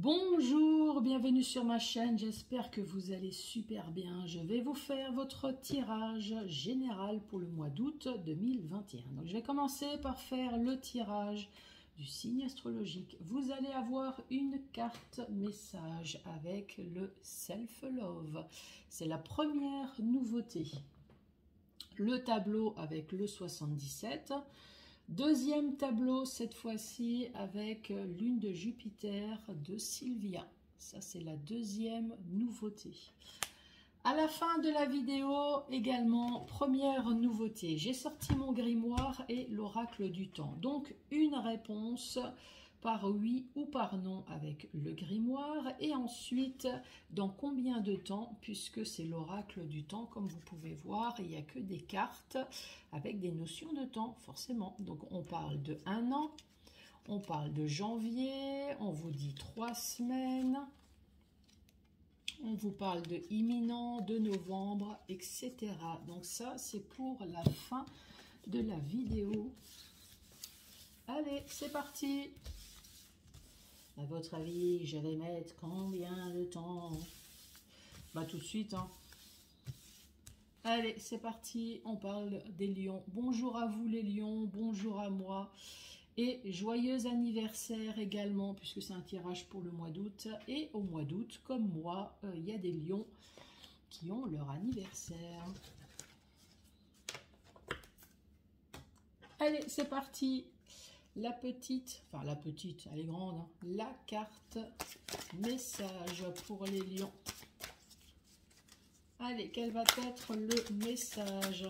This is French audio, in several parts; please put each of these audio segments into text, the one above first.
Bonjour, bienvenue sur ma chaîne, j'espère que vous allez super bien. Je vais vous faire votre tirage général pour le mois d'août 2021. Donc je vais commencer par faire le tirage du signe astrologique. Vous allez avoir une carte message avec le self-love. C'est la première nouveauté. Le tableau avec le 77. Deuxième tableau, cette fois-ci, avec lune de Jupiter de Sylvia. Ça, c'est la deuxième nouveauté. À la fin de la vidéo, également, première nouveauté. J'ai sorti mon grimoire et l'oracle du temps. Donc, une réponse par oui ou par non avec le grimoire. Et ensuite, dans combien de temps, puisque c'est l'oracle du temps, comme vous pouvez voir, il n'y a que des cartes avec des notions de temps, forcément. Donc, on parle de 1 an, on parle de janvier, on vous dit 3 semaines, on vous parle de imminent, de novembre, etc. Donc ça, c'est pour la fin de la vidéo. Allez, c'est parti! À votre avis, je vais mettre combien de temps? Bah tout de suite, hein. Allez, c'est parti, on parle des lions. Bonjour à vous les lions, bonjour à moi. Et joyeux anniversaire également, puisque c'est un tirage pour le mois d'août. Et au mois d'août, comme moi, il y a des lions qui ont leur anniversaire. Allez, c'est parti. La petite, enfin la petite, elle est grande, hein, la carte message pour les lions. Allez, quel va être le message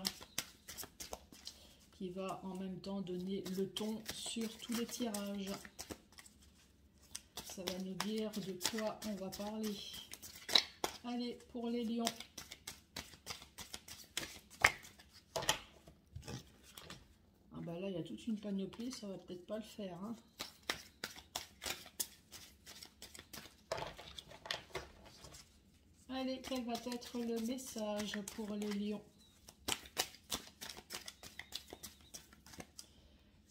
qui va en même temps donner le ton sur tous les tirages? Ça va nous dire de quoi on va parler. Allez, pour les lions. Ah bah là, il y a toute une panoplie, ça va peut-être pas le faire, hein. Allez, quel va être le message pour les lions?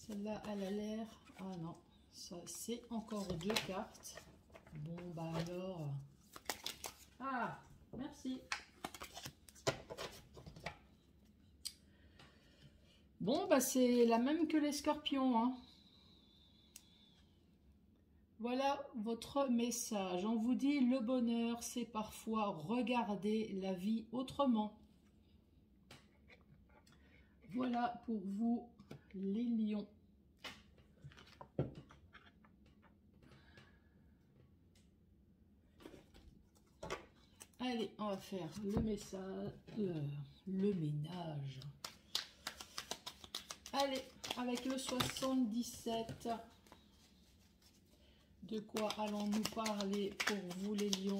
Celle-là, elle a l'air... Ah non, ça c'est encore 2 cartes. Bon, bah alors... Ah, merci. Bon, bah c'est la même que les scorpions, hein. Voilà votre message. On vous dit le bonheur, c'est parfois regarder la vie autrement. Voilà pour vous les lions. Allez, on va faire le message, le ménage. Allez, avec le 77. De quoi allons-nous parler pour vous les lions?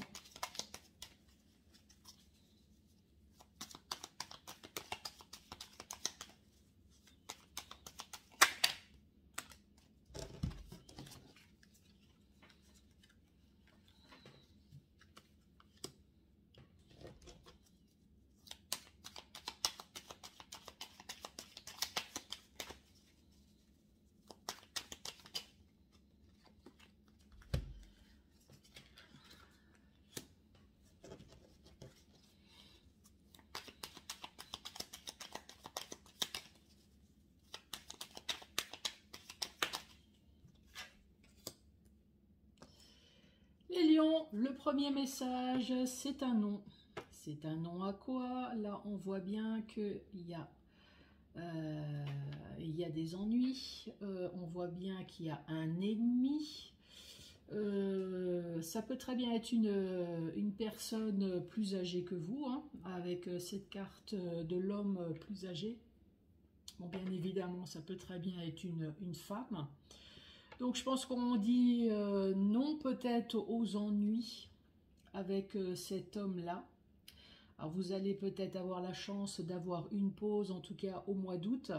Les lions, le premier message, c'est un non. C'est un non à quoi? Là, on voit bien qu'il y a des ennuis. On voit bien qu'il y a un ennemi. Ça peut très bien être une personne plus âgée que vous, hein, avec cette carte de l'homme plus âgé. Bon, bien évidemment, ça peut très bien être une femme. Donc je pense qu'on dit non peut-être aux ennuis avec cet homme-là. Alors vous allez peut-être avoir la chance d'avoir une pause, en tout cas au mois d'août.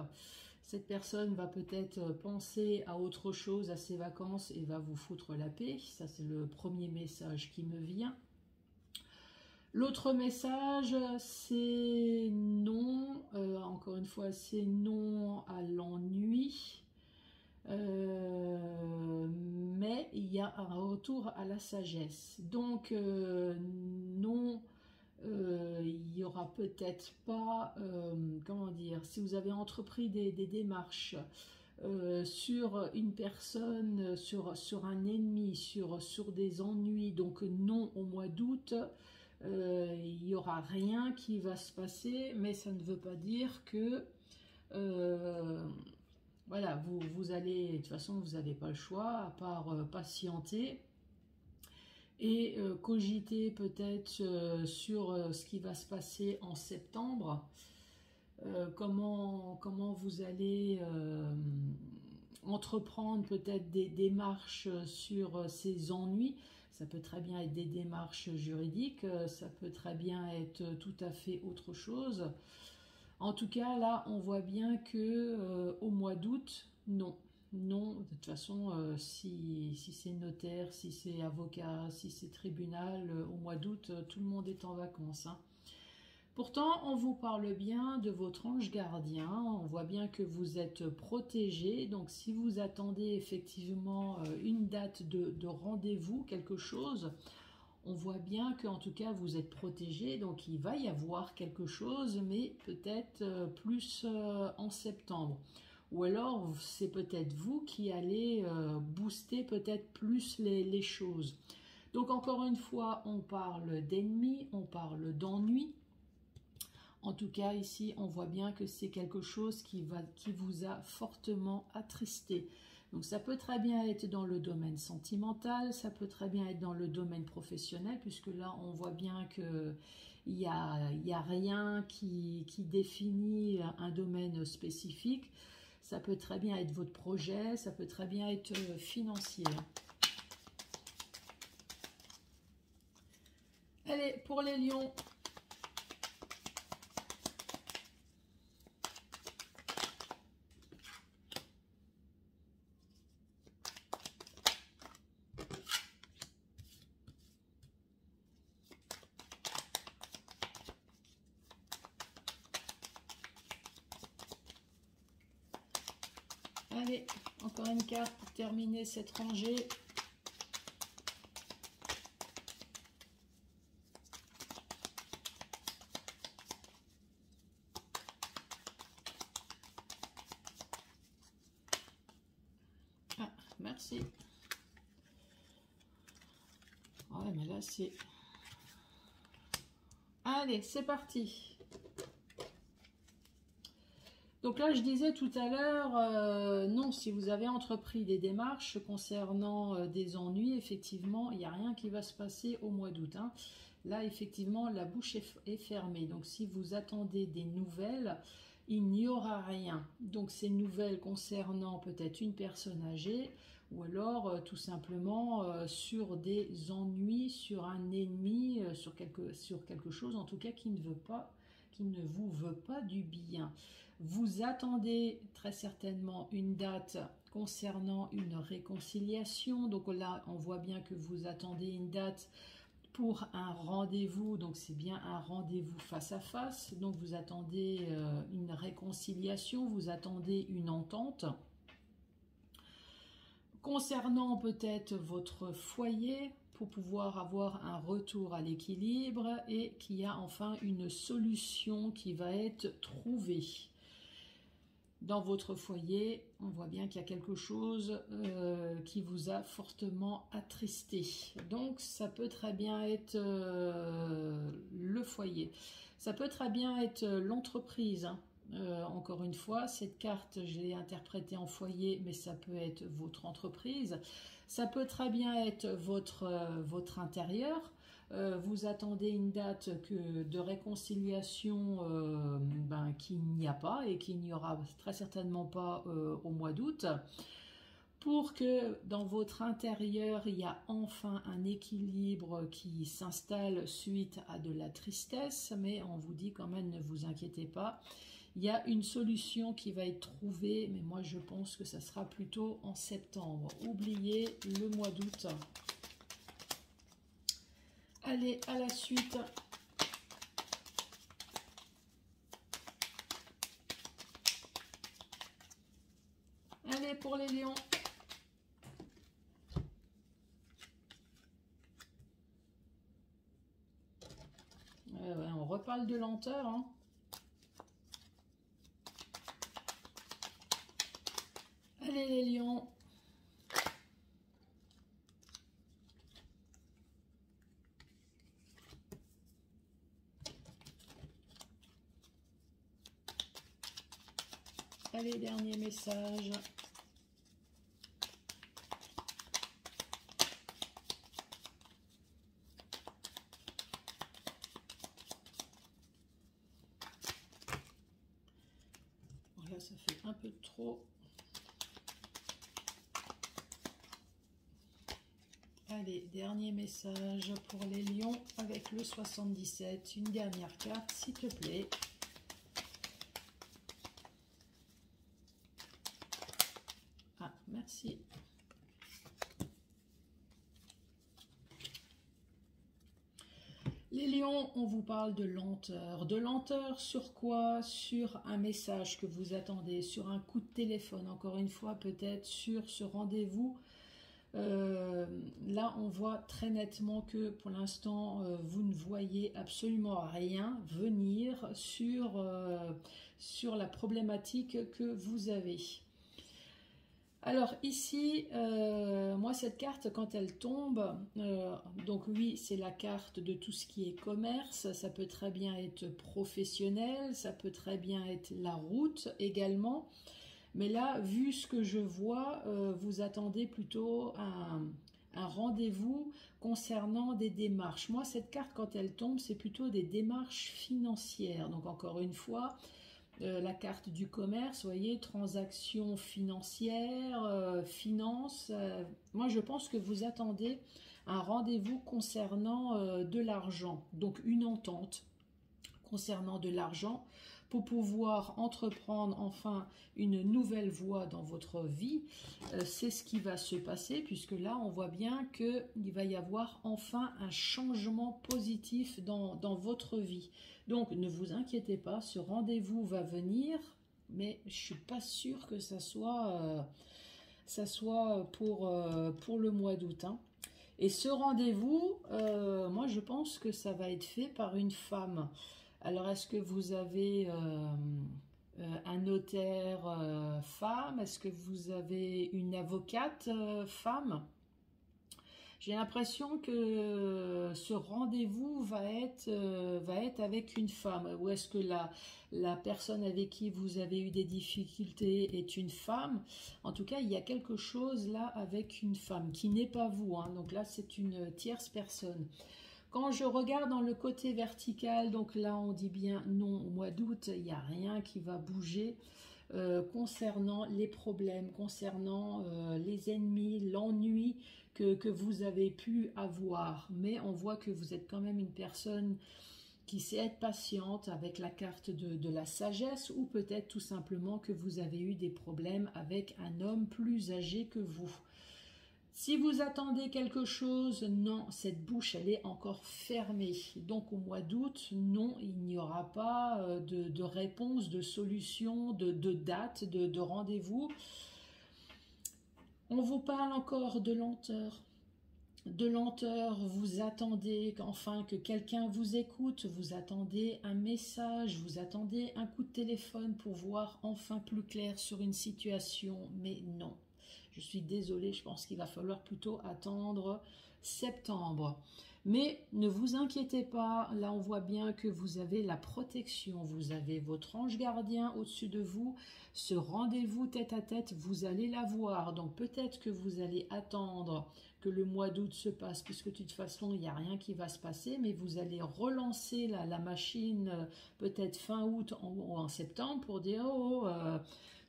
Cette personne va peut-être penser à autre chose, à ses vacances, et va vous foutre la paix. Ça c'est le premier message qui me vient. L'autre message, c'est non, encore une fois, c'est non à l'ennui. mais il y a un retour à la sagesse. Donc, non, il n'y aura peut-être pas, comment dire, si vous avez entrepris des démarches sur une personne, sur un ennemi, sur des ennuis, donc non au mois d'août, il n'y aura rien qui va se passer, mais ça ne veut pas dire que voilà, vous allez, de toute façon vous n'avez pas le choix à part patienter et cogiter peut-être sur ce qui va se passer en septembre. Comment vous allez entreprendre peut-être des démarches sur ces ennuis. Ça peut très bien être des démarches juridiques, ça peut très bien être tout à fait autre chose. En tout cas, là, on voit bien que au mois d'août, non. Non, de toute façon, si c'est notaire, si c'est avocat, si c'est tribunal, au mois d'août, tout le monde est en vacances, hein. Pourtant, on vous parle bien de votre ange gardien, on voit bien que vous êtes protégé, donc si vous attendez effectivement une date de rendez-vous, quelque chose, on voit bien qu'en tout cas vous êtes protégé, donc il va y avoir quelque chose, mais peut-être plus en septembre. Ou alors c'est peut-être vous qui allez booster peut-être plus les choses. Donc encore une fois, on parle d'ennemis, on parle d'ennui. En tout cas, ici, on voit bien que c'est quelque chose qui vous a fortement attristé. Donc, ça peut très bien être dans le domaine sentimental, ça peut très bien être dans le domaine professionnel, puisque là, on voit bien qu'il n'y a rien qui définit un domaine spécifique. Ça peut très bien être votre projet, ça peut très bien être financier. Allez, pour les lions. Allez, encore une carte pour terminer cette rangée. Ah, merci. Ouais, mais là, c'est... Allez, c'est parti. Donc là, je disais tout à l'heure, non, si vous avez entrepris des démarches concernant des ennuis, effectivement, il n'y a rien qui va se passer au mois d'août, hein. Là, effectivement, la bouche est fermée. Donc, si vous attendez des nouvelles, il n'y aura rien. Donc, ces nouvelles concernant peut-être une personne âgée, ou alors tout simplement sur des ennuis, sur un ennemi, sur quelque chose, en tout cas, qui ne vous veut pas du bien. Vous attendez très certainement une date concernant une réconciliation. Donc là, on voit bien que vous attendez une date pour un rendez-vous. Donc c'est bien un rendez-vous face à face. Donc vous attendez une réconciliation, vous attendez une entente. Concernant peut-être votre foyer, pour pouvoir avoir un retour à l'équilibre et qu'il y a enfin une solution qui va être trouvée. Dans votre foyer, on voit bien qu'il y a quelque chose qui vous a fortement attristé. Donc, ça peut très bien être le foyer. Ça peut très bien être l'entreprise, hein. Encore une fois, cette carte, je l'ai interprétée en foyer, mais ça peut être votre entreprise. Ça peut très bien être votre intérieur. Vous attendez une date de réconciliation qu'il n'y a pas et qu'il n'y aura très certainement pas au mois d'août, pour que dans votre intérieur, il y a enfin un équilibre qui s'installe suite à de la tristesse, mais on vous dit quand même, ne vous inquiétez pas, il y a une solution qui va être trouvée, mais moi je pense que ça sera plutôt en septembre. Oubliez le mois d'août. Allez, à la suite. Allez, pour les lions. reparle de lenteur, hein. Allez les lions. Allez, dernier message. Voilà, ça fait un peu trop. Allez, dernier message pour les lions avec le 77. Une dernière carte, s'il te plaît. Ah, merci. Les lions, on vous parle de lenteur. De lenteur sur quoi? Sur un message que vous attendez, sur un coup de téléphone, encore une fois, peut-être sur ce rendez-vous. Là, on voit très nettement que pour l'instant, vous ne voyez absolument rien venir sur la problématique que vous avez. Alors ici, moi cette carte quand elle tombe, donc oui c'est la carte de tout ce qui est commerce, ça peut très bien être professionnel, ça peut très bien être la route également, mais là vu ce que je vois, vous attendez plutôt un rendez-vous concernant des démarches. Moi cette carte quand elle tombe c'est plutôt des démarches financières, donc encore une fois, la carte du commerce, vous voyez, transactions financières, finances. Moi, je pense que vous attendez un rendez-vous concernant de l'argent, donc une entente concernant de l'argent pour pouvoir entreprendre enfin une nouvelle voie dans votre vie. C'est ce qui va se passer puisque là, on voit bien qu'il va y avoir enfin un changement positif dans votre vie. Donc, ne vous inquiétez pas, ce rendez-vous va venir, mais je ne suis pas sûre que ça soit pour le mois d'août. Hein. Et ce rendez-vous, moi, je pense que ça va être fait par une femme. Alors, est-ce que vous avez un notaire femme? Est-ce que vous avez une avocate femme? J'ai l'impression que ce rendez-vous va être avec une femme. Ou est-ce que la personne avec qui vous avez eu des difficultés est une femme? En tout cas, il y a quelque chose là avec une femme qui n'est pas vous. Hein. Donc là, c'est une tierce personne. Quand je regarde dans le côté vertical, donc là on dit bien non, au mois d'août, il n'y a rien qui va bouger concernant les problèmes, concernant les ennemis, l'ennui que vous avez pu avoir. Mais on voit que vous êtes quand même une personne qui sait être patiente avec la carte de la sagesse ou peut-être tout simplement que vous avez eu des problèmes avec un homme plus âgé que vous. Si vous attendez quelque chose, non, cette bouche, elle est encore fermée. Donc, au mois d'août, non, il n'y aura pas de réponse, de solution, de date, de rendez-vous. On vous parle encore de lenteur. De lenteur, vous attendez qu'enfin que quelqu'un vous écoute, vous attendez un message, vous attendez un coup de téléphone pour voir enfin plus clair sur une situation, mais non. Je suis désolée, je pense qu'il va falloir plutôt attendre septembre. Mais ne vous inquiétez pas, là on voit bien que vous avez la protection, vous avez votre ange gardien au-dessus de vous. Ce rendez-vous tête à tête, vous allez l'avoir. Donc peut-être que vous allez attendre que le mois d'août se passe, puisque de toute façon il n'y a rien qui va se passer, mais vous allez relancer la machine peut-être fin août ou en septembre pour dire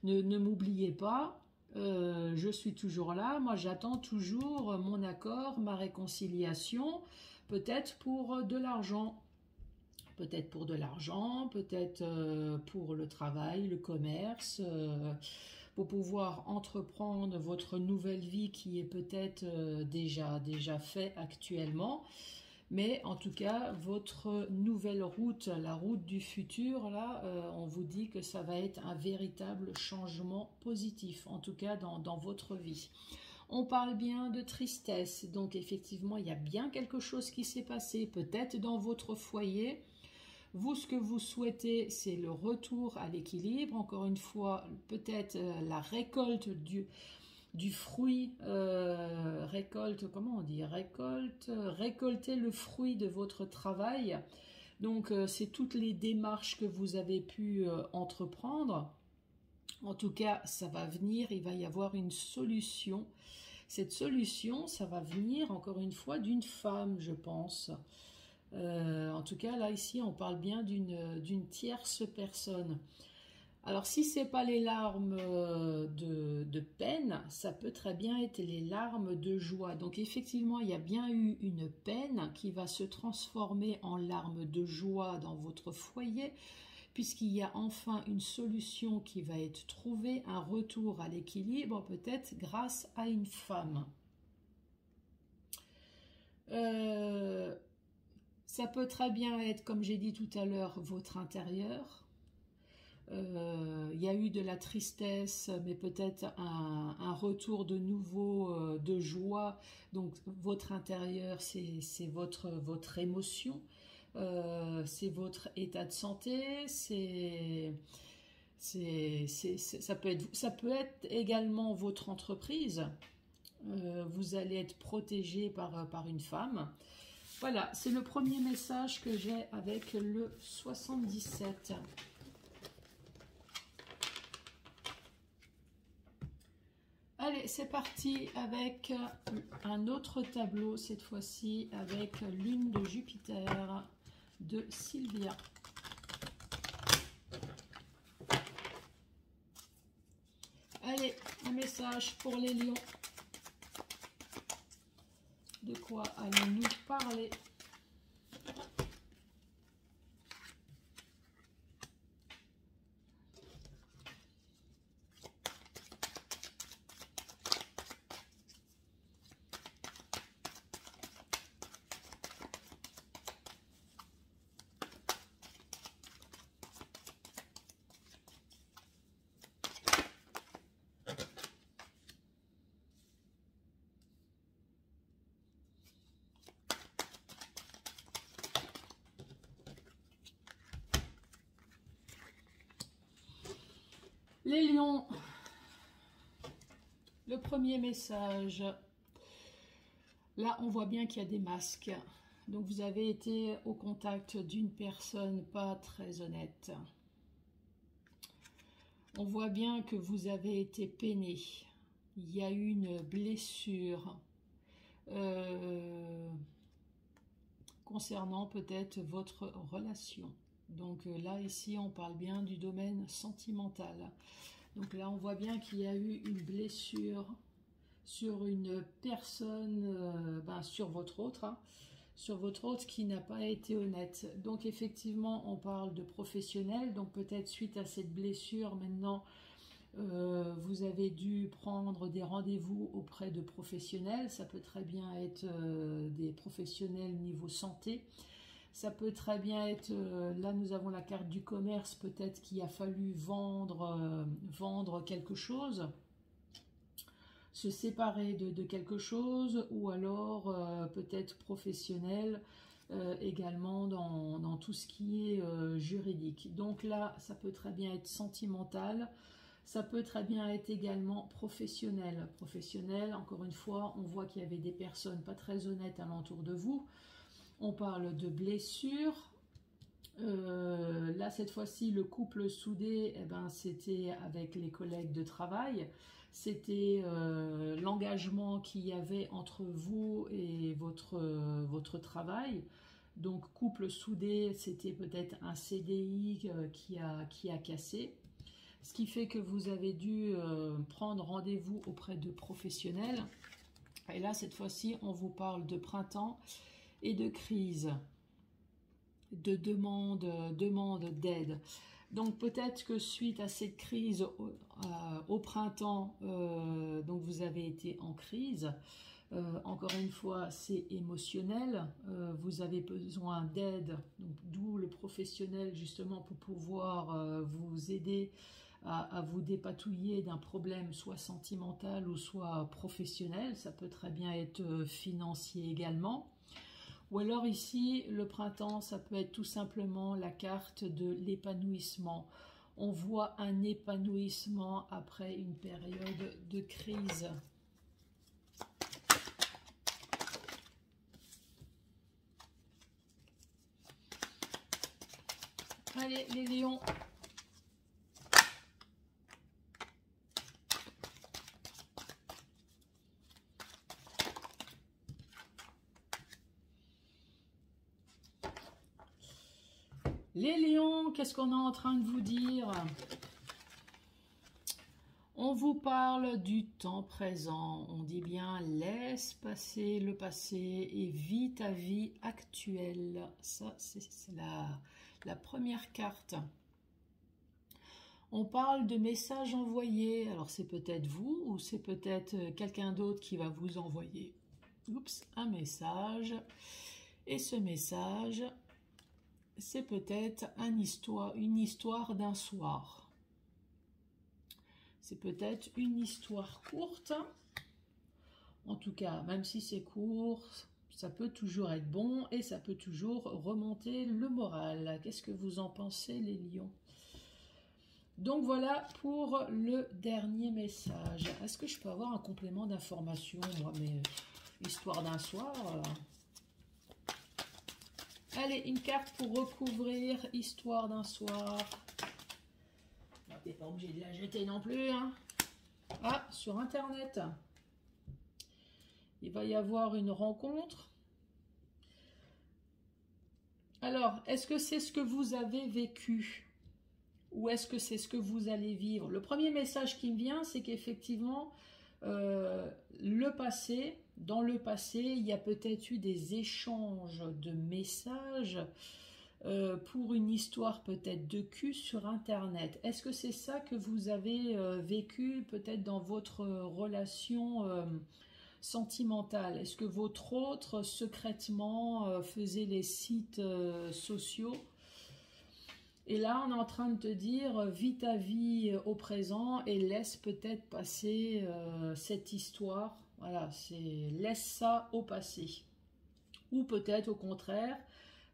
ne m'oubliez pas. Je suis toujours là, moi j'attends toujours mon accord, ma réconciliation, peut-être pour de l'argent. Peut-être pour de l'argent, peut-être pour le travail, le commerce, pour pouvoir entreprendre votre nouvelle vie qui est peut-être déjà fait actuellement. Mais en tout cas, votre nouvelle route, la route du futur, là, on vous dit que ça va être un véritable changement positif, en tout cas dans votre vie. On parle bien de tristesse, donc effectivement, il y a bien quelque chose qui s'est passé, peut-être dans votre foyer, Vous, ce que vous souhaitez, c'est le retour à l'équilibre. Encore une fois, peut-être la récolte du fruit, comment on dit, récolter le fruit de votre travail. Donc, c'est toutes les démarches que vous avez pu entreprendre. En tout cas, ça va venir, il va y avoir une solution. Cette solution, ça va venir, encore une fois, d'une femme, je pense. En tout cas, là, ici, on parle bien d'une tierce personne. Alors, si ce n'est pas les larmes de peine, ça peut très bien être les larmes de joie. Donc, effectivement, il y a bien eu une peine qui va se transformer en larmes de joie dans votre foyer, puisqu'il y a enfin une solution qui va être trouvée, un retour à l'équilibre, peut-être grâce à une femme. Ça peut très bien être, comme j'ai dit tout à l'heure, votre intérieur. Il y a eu de la tristesse, mais peut-être un retour de nouveau de joie. Donc votre intérieur, c'est votre émotion, c'est votre état de santé, ça peut être également votre entreprise. Vous allez être protégé par une femme. Voilà, c'est le premier message que j'ai avec le 77. Allez, c'est parti avec un autre tableau, cette fois-ci avec Lune de Jupiter de Sylvia. Allez, un message pour les lions. De quoi allons-nous parler ? Les lions, le premier message, là on voit bien qu'il y a des masques, donc vous avez été au contact d'une personne pas très honnête. On voit bien que vous avez été peiné, il y a eu une blessure concernant peut-être votre relation. Donc là, ici, on parle bien du domaine sentimental. Donc là, on voit bien qu'il y a eu une blessure sur une personne, sur votre autre, qui n'a pas été honnête. Donc effectivement, on parle de professionnel. Donc peut-être suite à cette blessure, maintenant, vous avez dû prendre des rendez-vous auprès de professionnels. Ça peut très bien être des professionnels niveau santé. Ça peut très bien être, là nous avons la carte du commerce, peut-être qu'il a fallu vendre quelque chose, se séparer de quelque chose, ou alors peut-être professionnel également dans tout ce qui est juridique. Donc là, ça peut très bien être sentimental, ça peut très bien être également professionnel. Professionnel, encore une fois, on voit qu'il y avait des personnes pas très honnêtes alentour de vous. On parle de blessures. Là, cette fois-ci, le couple soudé, c'était avec les collègues de travail. C'était l'engagement qu'il y avait entre vous et votre travail. Donc, couple soudé, c'était peut-être un CDI qui a cassé. Ce qui fait que vous avez dû prendre rendez-vous auprès de professionnels. Et là, cette fois-ci, on vous parle de printemps et de crise, de demande d'aide. Donc peut-être que suite à cette crise au printemps, donc vous avez été en crise. Encore une fois, c'est émotionnel. Vous avez besoin d'aide, d'où le professionnel justement pour pouvoir vous aider à vous dépatouiller d'un problème soit sentimental ou soit professionnel. Ça peut très bien être financier également. Ou alors ici, le printemps, ça peut être tout simplement la carte de l'épanouissement. On voit un épanouissement après une période de crise. Allez, les lions. Les lions, qu'est-ce qu'on est en train de vous dire? On vous parle du temps présent. On dit bien, laisse passer le passé et vis ta vie actuelle. Ça, c'est la première carte. On parle de messages envoyés. Alors, c'est peut-être vous ou c'est peut-être quelqu'un d'autre qui va vous envoyer un message. Et ce message, c'est peut-être une histoire d'un soir. C'est peut-être une histoire courte. En tout cas, même si c'est court, ça peut toujours être bon et ça peut toujours remonter le moral. Qu'est-ce que vous en pensez, les lions? Donc voilà pour le dernier message. Est-ce que je peux avoir un complément d'information, moi, mais histoire d'un soir Allez, une carte pour recouvrir histoire d'un soir. T'es pas obligé de la jeter non plus, hein. Ah, sur Internet, il va y avoir une rencontre. Alors, est-ce que c'est ce que vous avez vécu? Ou est-ce que c'est ce que vous allez vivre? Le premier message qui me vient, c'est qu'effectivement, le passé, dans le passé, il y a peut-être eu des échanges de messages pour une histoire peut-être de cul sur Internet. Est-ce que c'est ça que vous avez vécu peut-être dans votre relation sentimentale? Est-ce que votre autre secrètement faisait les sites sociaux? Et là, on est en train de te dire, vis ta vie au présent et laisse peut-être passer cette histoire. Voilà, laisse ça au passé. Ou peut-être au contraire,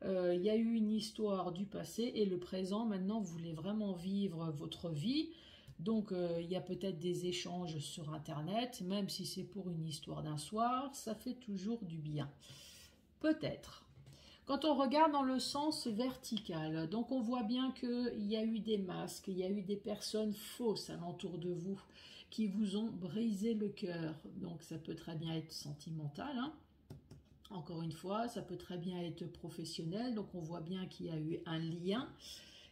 il y a eu une histoire du passé et le présent, maintenant, vous voulez vraiment vivre votre vie. Donc, il y a peut-être des échanges sur Internet, même si c'est pour une histoire d'un soir, ça fait toujours du bien. Peut-être. Quand on regarde dans le sens vertical, donc on voit bien qu'il y a eu des masques, il y a eu des personnes fausses alentour de vous qui vous ont brisé le cœur. Donc ça peut très bien être sentimental, hein. Encore une fois, ça peut très bien être professionnel, donc on voit bien qu'il y a eu un lien.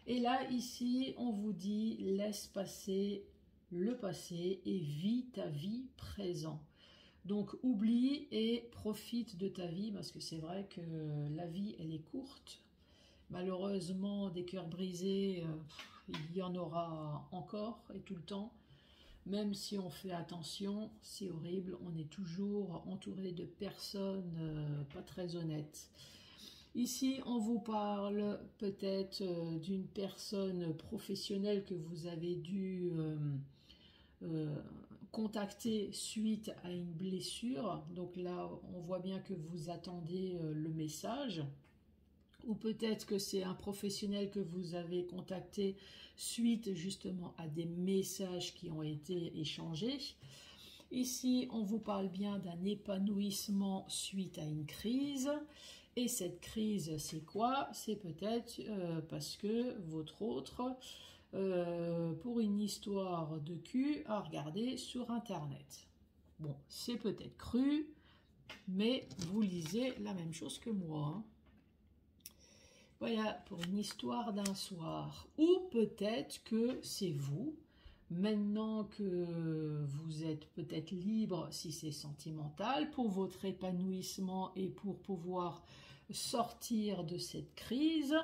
Et là, ici, on vous dit, laisse passer le passé et vis ta vie présente. Donc oublie et profite de ta vie parce que c'est vrai que la vie elle est courte. Malheureusement des cœurs brisés, il y en aura encore et tout le temps. Même si on fait attention, c'est horrible, on est toujours entouré de personnes pas très honnêtes. Ici on vous parle peut-être d'une personne professionnelle que vous avez dû contacté suite à une blessure. Donc là, on voit bien que vous attendez le message. Ou peut-être que c'est un professionnel que vous avez contacté suite justement à des messages qui ont été échangés. Ici, on vous parle bien d'un épanouissement suite à une crise. Et cette crise, c'est quoi? C'est peut-être parce que votre autre... pour une histoire de cul à regarder sur Internet. Bon, c'est peut-être cru, mais vous lisez la même chose que moi. Hein. Voilà, pour une histoire d'un soir. Ou peut-être que c'est vous, maintenant que vous êtes peut-être libre, si c'est sentimental, pour votre épanouissement et pour pouvoir sortir de cette crise.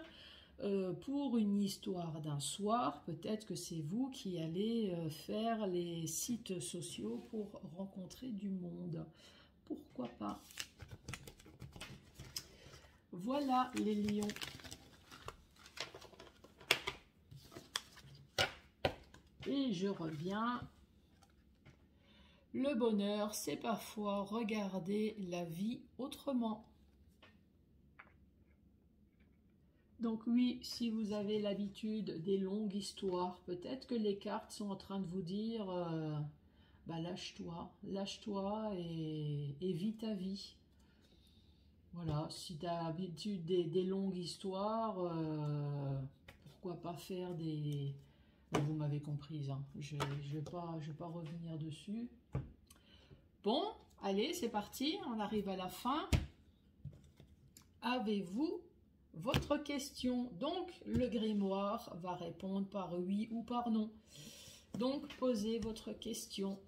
Pour une histoire d'un soir, peut-être que c'est vous qui allez faire les sites sociaux pour rencontrer du monde. Pourquoi pas? Voilà les lions. Et je reviens. Le bonheur, c'est parfois regarder la vie autrement. Donc oui, si vous avez l'habitude des longues histoires, peut-être que les cartes sont en train de vous dire bah, lâche-toi et vis ta vie. Voilà, si tu as l'habitude des longues histoires, pourquoi pas faire des... Vous m'avez comprise, hein. Je vais pas revenir dessus. Bon, allez, c'est parti, on arrive à la fin. Avez-vous votre question? Donc, le grimoire va répondre par oui ou par non. Donc, posez votre question.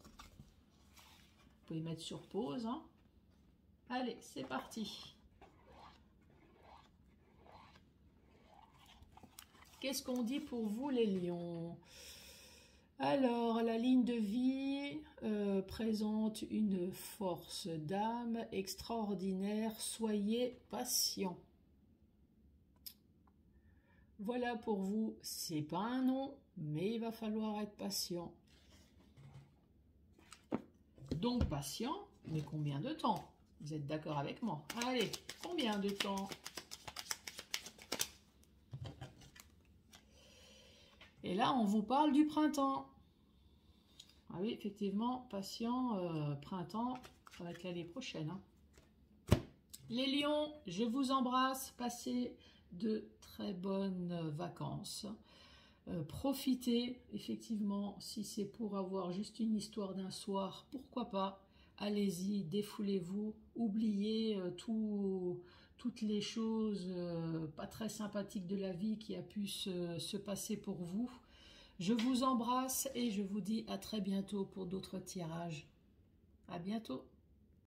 Vous pouvez mettre sur pause, hein. Allez, c'est parti. Qu'est-ce qu'on dit pour vous, les lions? Alors, la ligne de vie présente une force d'âme extraordinaire. Soyez patient. Voilà pour vous. C'est pas un non, mais il va falloir être patient. Donc, patient, mais combien de temps? Vous êtes d'accord avec moi? Allez, combien de temps? Et là, on vous parle du printemps. Ah oui, effectivement, patient, printemps, ça va être l'année prochaine. Hein. Les lions, je vous embrasse. Passez de très bonnes vacances. Profitez, effectivement, si c'est pour avoir juste une histoire d'un soir, pourquoi pas. Allez-y, défoulez-vous, oubliez toutes les choses pas très sympathiques de la vie qui a pu se passer pour vous. Je vous embrasse et je vous dis à très bientôt pour d'autres tirages. À bientôt.